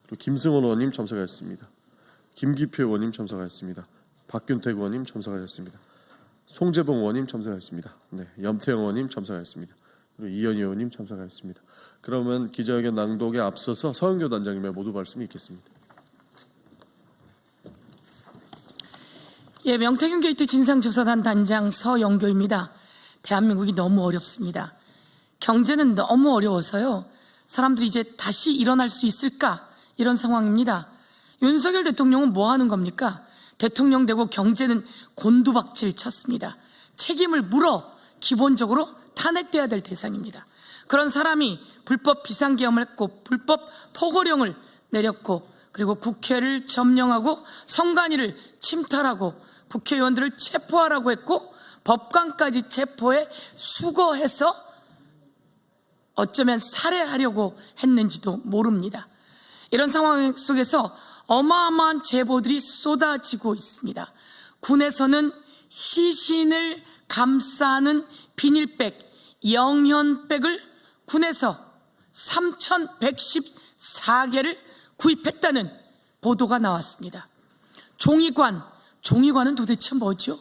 그리고 김승원 의원님 참석하셨습니다. 김기표 의원님 참석하셨습니다. 박균택 의원님 참석하셨습니다. 송재봉 의원님 참석하셨습니다. 네, 염태영 의원님 참석하셨습니다. 그리고 이현희 의원님 참석하셨습니다. 그러면 기자회견 낭독에 앞서서 서영교 단장님의 모두 말씀이 있겠습니다. 예, 명태균 게이트 진상조사단 단장 서영교입니다. 대한민국이 너무 어렵습니다. 경제는 너무 어려워서요. 사람들이 이제 다시 일어날 수 있을까? 이런 상황입니다. 윤석열 대통령은 뭐 하는 겁니까? 대통령 되고 경제는 곤두박질 쳤습니다. 책임을 물어 기본적으로 탄핵돼야 될 대상입니다. 그런 사람이 불법 비상계엄을 했고 불법 포고령을 내렸고 그리고 국회를 점령하고 선관위를 침탈하고 국회의원들을 체포하라고 했고 법관까지 체포해 수거해서 어쩌면 살해하려고 했는지도 모릅니다. 이런 상황 속에서 어마어마한 제보들이 쏟아지고 있습니다. 군에서는 시신을 감싸는 비닐백, 영현백을 군에서 3,114개를 구입했다는 보도가 나왔습니다. 종이관은 도대체 뭐죠?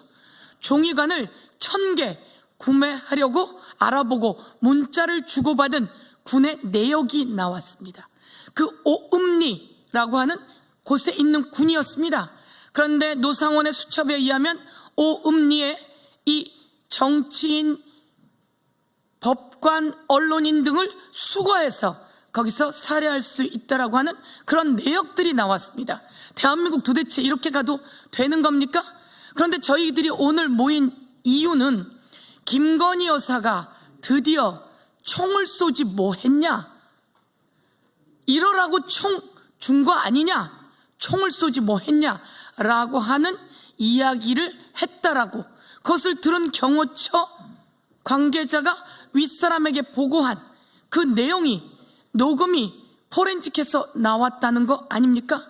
종이관을 1,000개 구매하려고 알아보고 문자를 주고받은 군의 내역이 나왔습니다. 그 오읍리라고 하는 곳에 있는 군이었습니다. 그런데 노상원의 수첩에 의하면 오읍리에 이 정치인, 법관, 언론인 등을 수거해서 거기서 살해할 수 있다라고 하는 그런 내역들이 나왔습니다. 대한민국 도대체 이렇게 가도 되는 겁니까? 그런데 저희들이 오늘 모인 이유는 김건희 여사가 드디어 총을 쏘지 뭐 했냐? 이러라고 총 준 거 아니냐? 총을 쏘지 뭐 했냐? 라고 하는 이야기를 했다라고, 그것을 들은 경호처 관계자가 윗사람에게 보고한 그 내용이, 녹음이 포렌식해서 나왔다는 거 아닙니까?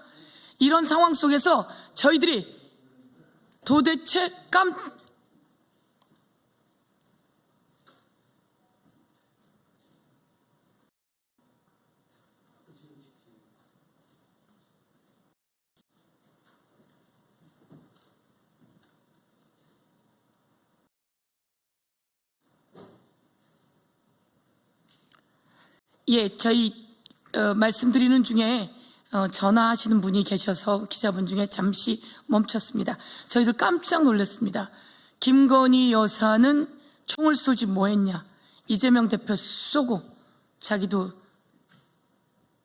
이런 상황 속에서 저희들이 도대체 저희 말씀드리는 중에 전화하시는 분이 계셔서 기자분 중에 잠시 멈췄습니다. 저희들 깜짝 놀랐습니다. 김건희 여사는 총을 쏘지 뭐 했냐? 이재명 대표 쏘고 자기도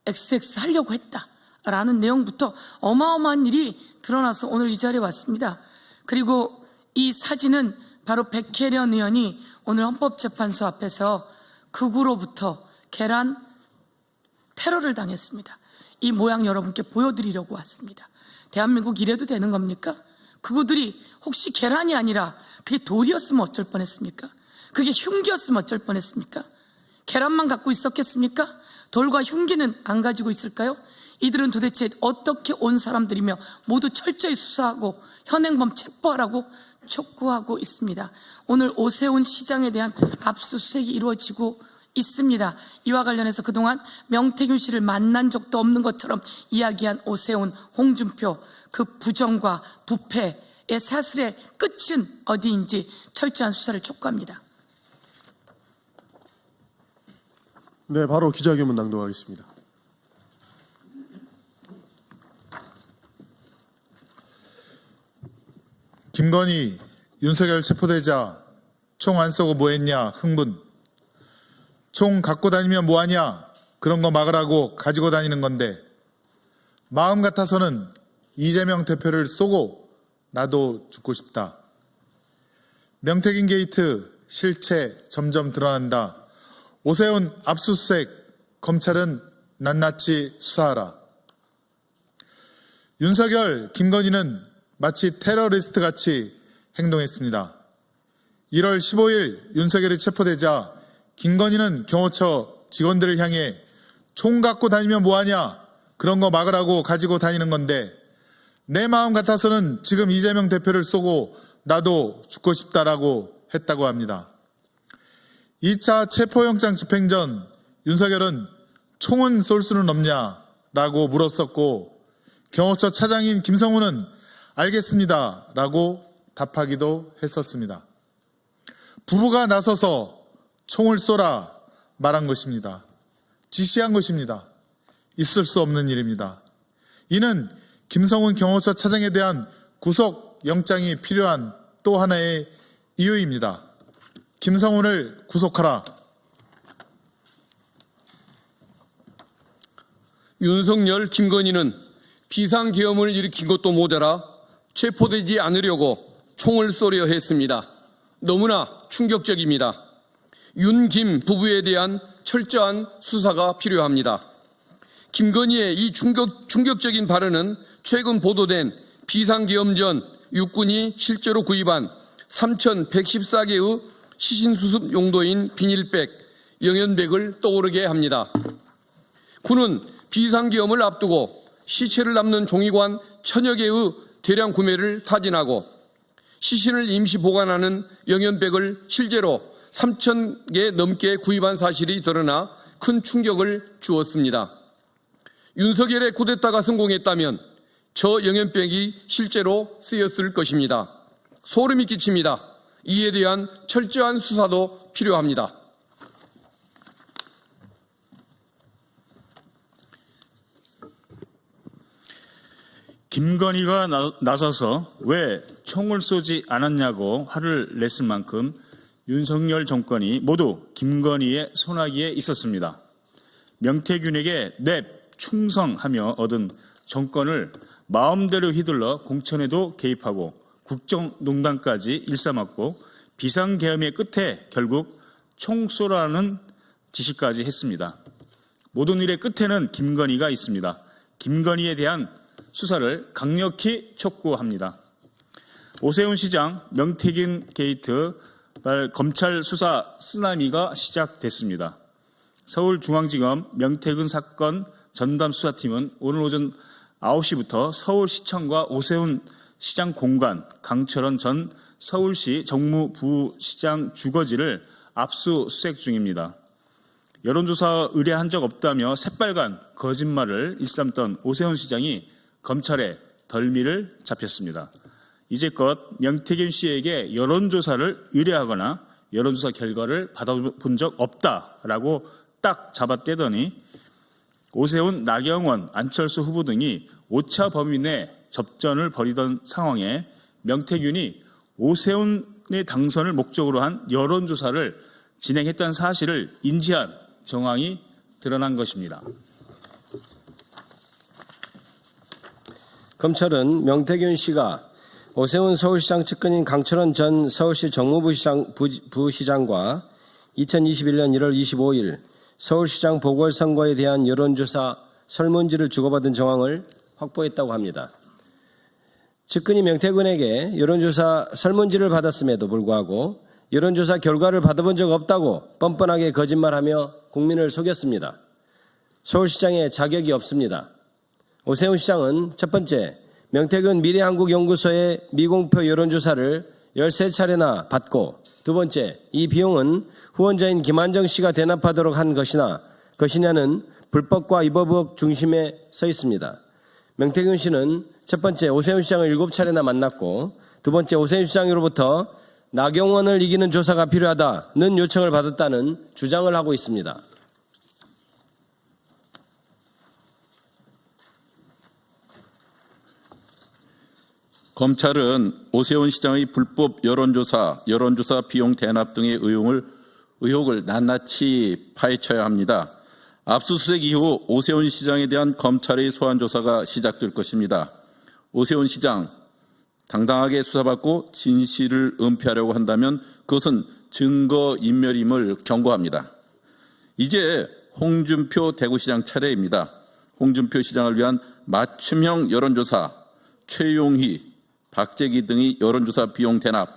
XX 하려고 했다라는 내용부터 어마어마한 일이 드러나서 오늘 이 자리에 왔습니다. 그리고 이 사진은 바로 백혜련 의원이 오늘 헌법재판소 앞에서 극우로부터 계란 테러를 당했습니다. 이 모양 여러분께 보여드리려고 왔습니다. 대한민국 이래도 되는 겁니까? 그들이 혹시 계란이 아니라 그게 돌이었으면 어쩔 뻔했습니까? 그게 흉기였으면 어쩔 뻔했습니까? 계란만 갖고 있었겠습니까? 돌과 흉기는 안 가지고 있을까요? 이들은 도대체 어떻게 온 사람들이며 모두 철저히 수사하고 현행범 체포하라고 촉구하고 있습니다. 오늘 오세훈 시장에 대한 압수수색이 이루어지고 있습니다. 이와 관련해서 그동안 명태균 씨를 만난 적도 없는 것처럼 이야기한 오세훈, 홍준표, 그 부정과 부패의 사슬의 끝은 어디인지 철저한 수사를 촉구합니다. 네, 바로 기자회견문 낭독하겠습니다. 김건희, 윤석열 체포되자 총 안 쏘고 뭐 했냐 흥분. 총 갖고 다니면 뭐하냐? 그런 거 막으라고 가지고 다니는 건데 마음 같아서는 이재명 대표를 쏘고 나도 죽고 싶다. 명태균 게이트 실체 점점 드러난다. 오세훈 압수수색 검찰은 낱낱이 수사하라. 윤석열, 김건희는 마치 테러리스트 같이 행동했습니다. 1월 15일 윤석열이 체포되자 김건희는 경호처 직원들을 향해 총 갖고 다니면 뭐하냐? 그런 거 막으라고 가지고 다니는 건데 내 마음 같아서는 지금 이재명 대표를 쏘고 나도 죽고 싶다라고 했다고 합니다. 2차 체포영장 집행 전 윤석열은 총은 쏠 수는 없냐? 라고 물었었고, 경호처 차장인 김성훈은 알겠습니다 라고 답하기도 했었습니다. 부부가 나서서 총을 쏘라 말한 것입니다. 지시한 것입니다. 있을 수 없는 일입니다. 이는 김성훈 경호처 차장에 대한 구속영장이 필요한 또 하나의 이유입니다. 김성훈을 구속하라. 윤석열, 김건희는 비상계엄을 일으킨 것도 모자라 체포되지 않으려고 총을 쏘려 했습니다. 너무나 충격적입니다. 윤, 김 부부에 대한 철저한 수사가 필요합니다. 김건희의 이 충격적인 발언은 최근 보도된 비상계엄 전 육군이 실제로 구입한 3,114개의 시신수습 용도인 비닐백, 영연백을 떠오르게 합니다. 군은 비상계엄을 앞두고 시체를 담는 종이관 1000여 개의 대량 구매를 타진하고 시신을 임시 보관하는 영연백을 실제로 3,000개 넘게 구입한 사실이 드러나 큰 충격을 주었습니다. 윤석열의 쿠데타가 성공했다면 저 영연백이 실제로 쓰였을 것입니다. 소름이 끼칩니다. 이에 대한 철저한 수사도 필요합니다. 김건희가 나서서 왜 총을 쏘지 않았냐고 화를 냈을 만큼 윤석열 정권이 모두 김건희의 손아귀에 있었습니다. 명태균에게 냅, 충성하며 얻은 정권을 마음대로 휘둘러 공천에도 개입하고 국정농단까지 일삼았고 비상계엄의 끝에 결국 총 쏘라는 지시까지 했습니다. 모든 일의 끝에는 김건희가 있습니다. 김건희에 대한 수사를 강력히 촉구합니다. 오세훈 시장 명태균 게이트 검찰 수사 쓰나미가 시작됐습니다. 서울중앙지검 명태균 사건 전담 수사팀은 오늘 오전 9시부터 서울시청과 오세훈 시장 공간, 강철원 전 서울시 정무부시장 주거지를 압수수색 중입니다. 여론조사 의뢰한 적 없다며 새빨간 거짓말을 일삼던 오세훈 시장이 검찰에 덜미를 잡혔습니다. 이제껏 명태균 씨에게 여론조사를 의뢰하거나 여론조사 결과를 받아본 적 없다라고 딱 잡아떼더니 오세훈, 나경원, 안철수 후보 등이 오차 범위 내 접전을 벌이던 상황에 명태균이 오세훈의 당선을 목적으로 한 여론조사를 진행했다는 사실을 인지한 정황이 드러난 것입니다. 검찰은 명태균 씨가 오세훈 서울시장 측근인 강철원 전 서울시 정무부시장과 2021년 1월 25일 서울시장 보궐선거에 대한 여론조사 설문지를 주고받은 정황을 확보했다고 합니다. 측근이 명태균에게 여론조사 설문지를 받았음에도 불구하고 여론조사 결과를 받아본 적 없다고 뻔뻔하게 거짓말하며 국민을 속였습니다. 서울시장에 자격이 없습니다. 오세훈 시장은 첫 번째, 명태균 미래한국연구소의 미공표 여론조사를 13차례나 받고 두 번째, 이 비용은 후원자인 김한정 씨가 대납하도록 한 것이냐는 불법과 위법 의혹 중심에 서 있습니다. 명태균 씨는 첫 번째, 오세훈 시장을 7차례나 만났고 두 번째, 오세훈 시장으로부터 나경원을 이기는 조사가 필요하다는 요청을 받았다는 주장을 하고 있습니다. 검찰은 오세훈 시장의 불법 여론조사 비용 대납 등의 의혹을 낱낱이 파헤쳐야 합니다. 압수수색 이후 오세훈 시장에 대한 검찰의 소환조사가 시작될 것입니다. 오세훈 시장, 당당하게 수사받고 진실을 은폐하려고 한다면 그것은 증거인멸임을 경고합니다. 이제 홍준표 대구시장 차례입니다. 홍준표 시장을 위한 맞춤형 여론조사, 최용희, 박재기 등의 여론조사 비용 대납,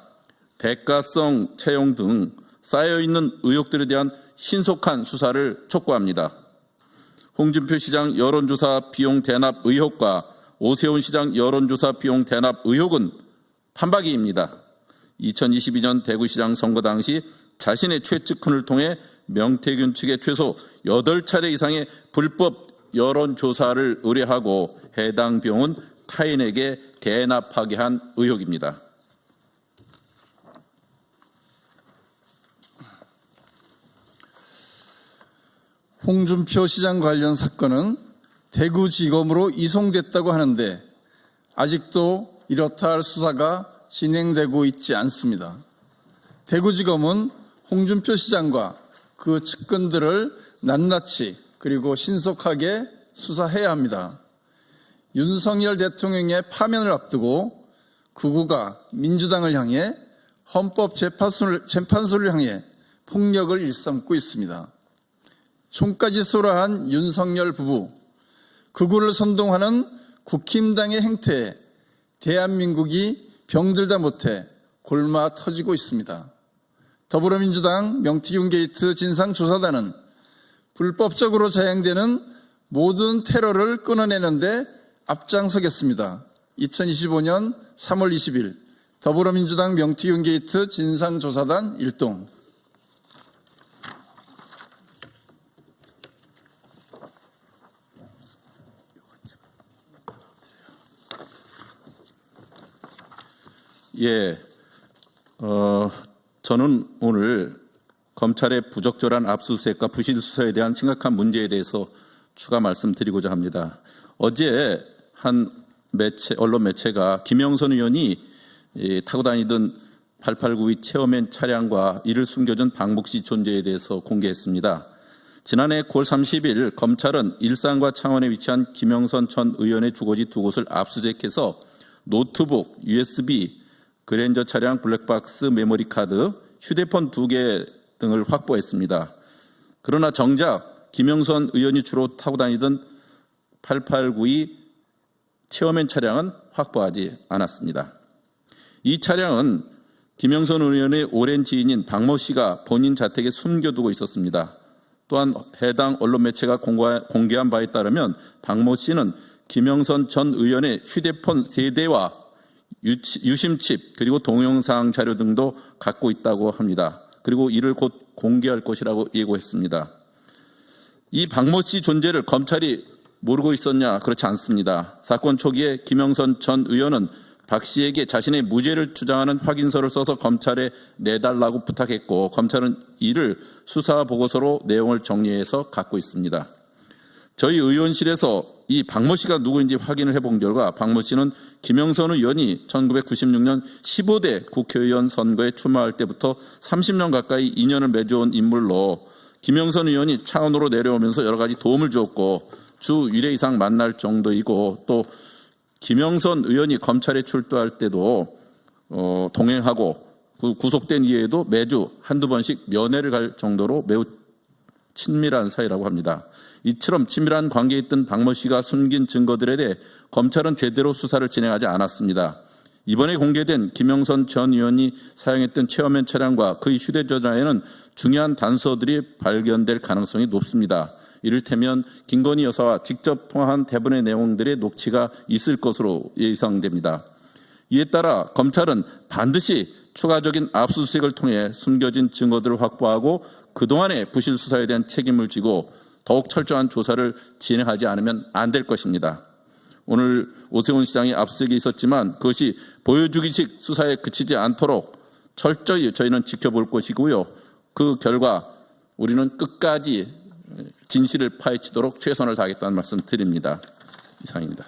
대가성 채용 등 쌓여있는 의혹들에 대한 신속한 수사를 촉구합니다. 홍준표 시장 여론조사 비용 대납 의혹과 오세훈 시장 여론조사 비용 대납 의혹은 판박이입니다. 2022년 대구시장 선거 당시 자신의 최측근을 통해 명태균 측에 최소 8차례 이상의 불법 여론조사를 의뢰하고 해당 비용은 타인에게 대납하게 한 의혹입니다. 홍준표 시장 관련 사건은 대구지검으로 이송됐다고 하는데 아직도 이렇다 할 수사가 진행되고 있지 않습니다. 대구지검은 홍준표 시장과 그 측근들을 낱낱이 그리고 신속하게 수사해야 합니다. 윤석열 대통령의 파면을 앞두고 극우가 민주당을 향해 헌법재판소를 향해 폭력을 일삼고 있습니다. 총까지 쏘라한 윤석열 부부, 극우를 선동하는 국힘당의 행태에 대한민국이 병들다 못해 골마 터지고 있습니다. 더불어민주당 명태균 게이트 진상조사단은 불법적으로 자행되는 모든 테러를 끊어내는데 앞장서겠습니다. 2025년 3월 20일 더불어민주당 명태균 게이트 진상조사단 1동. 예, 저는 오늘 검찰의 부적절한 압수수색과 부실 수사에 대한 심각한 문제에 대해서 추가 말씀드리고자 합니다. 어제 한 언론 매체가 김영선 의원이 타고 다니던 8892 체어맨 차량과 이를 숨겨준 박모 씨 존재에 대해서 공개했습니다. 지난해 9월 30일 검찰은 일산과 창원에 위치한 김영선 전 의원의 주거지 두 곳을 압수수색해서 노트북, USB, 그랜저 차량, 블랙박스, 메모리 카드, 휴대폰 2개 등을 확보했습니다. 그러나 정작 김영선 의원이 주로 타고 다니던 8892 체어맨 차량은 확보하지 않았습니다. 이 차량은 김영선 의원의 오랜 지인인 박모 씨가 본인 자택에 숨겨두고 있었습니다. 또한 해당 언론 매체가 공개한 바에 따르면 박모 씨는 김영선 전 의원의 휴대폰 3대와 유심칩 그리고 동영상 자료 등도 갖고 있다고 합니다. 그리고 이를 곧 공개할 것이라고 예고했습니다. 이 박모 씨 존재를 검찰이 모르고 있었냐? 그렇지 않습니다. 사건 초기에 김영선 전 의원은 박 씨에게 자신의 무죄를 주장하는 확인서를 써서 검찰에 내달라고 부탁했고 검찰은 이를 수사 보고서로 내용을 정리해서 갖고 있습니다. 저희 의원실에서 이 박모 씨가 누구인지 확인을 해본 결과 박모 씨는 김영선 의원이 1996년 15대 국회의원 선거에 출마할 때부터 30년 가까이 인연을 맺어온 인물로 김영선 의원이 창원으로 내려오면서 여러 가지 도움을 주었고 주 1회 이상 만날 정도이고 또 김영선 의원이 검찰에 출두할 때도 동행하고 구속된 이후에도 매주 한두 번씩 면회를 갈 정도로 매우 친밀한 사이라고 합니다. 이처럼 친밀한 관계에 있던 박모 씨가 숨긴 증거들에 대해 검찰은 제대로 수사를 진행하지 않았습니다. 이번에 공개된 김영선 전 의원이 사용했던 체어맨 차량과 그의 휴대전화에는 중요한 단서들이 발견될 가능성이 높습니다. 이를테면 김건희 여사와 직접 통화한 대부분의 내용들의 녹취가 있을 것으로 예상됩니다. 이에 따라 검찰은 반드시 추가적인 압수수색을 통해 숨겨진 증거들을 확보하고 그동안의 부실 수사에 대한 책임을 지고 더욱 철저한 조사를 진행하지 않으면 안 될 것입니다. 오늘 오세훈 시장이 압수수색이 있었지만 그것이 보여주기식 수사에 그치지 않도록 철저히 저희는 지켜볼 것이고요. 그 결과 우리는 끝까지 진실을 파헤치도록 최선을 다하겠다는 말씀 드립니다. 이상입니다.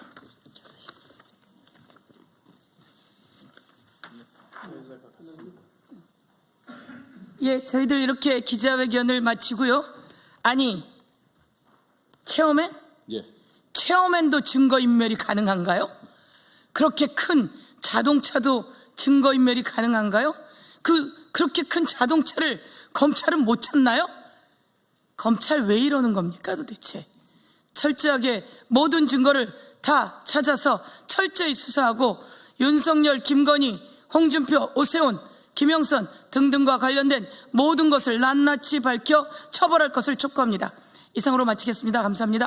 예, 저희들 이렇게 기자회견을 마치고요. 아니, 체어맨? 예. 체어맨도 증거인멸이 가능한가요? 그렇게 큰 자동차도 증거인멸이 가능한가요? 그렇게 큰 자동차를 검찰은 못 찾나요? 검찰 왜 이러는 겁니까 도대체? 철저하게 모든 증거를 다 찾아서 철저히 수사하고 윤석열, 김건희, 홍준표, 오세훈, 김영선 등등과 관련된 모든 것을 낱낱이 밝혀 처벌할 것을 촉구합니다. 이상으로 마치겠습니다. 감사합니다.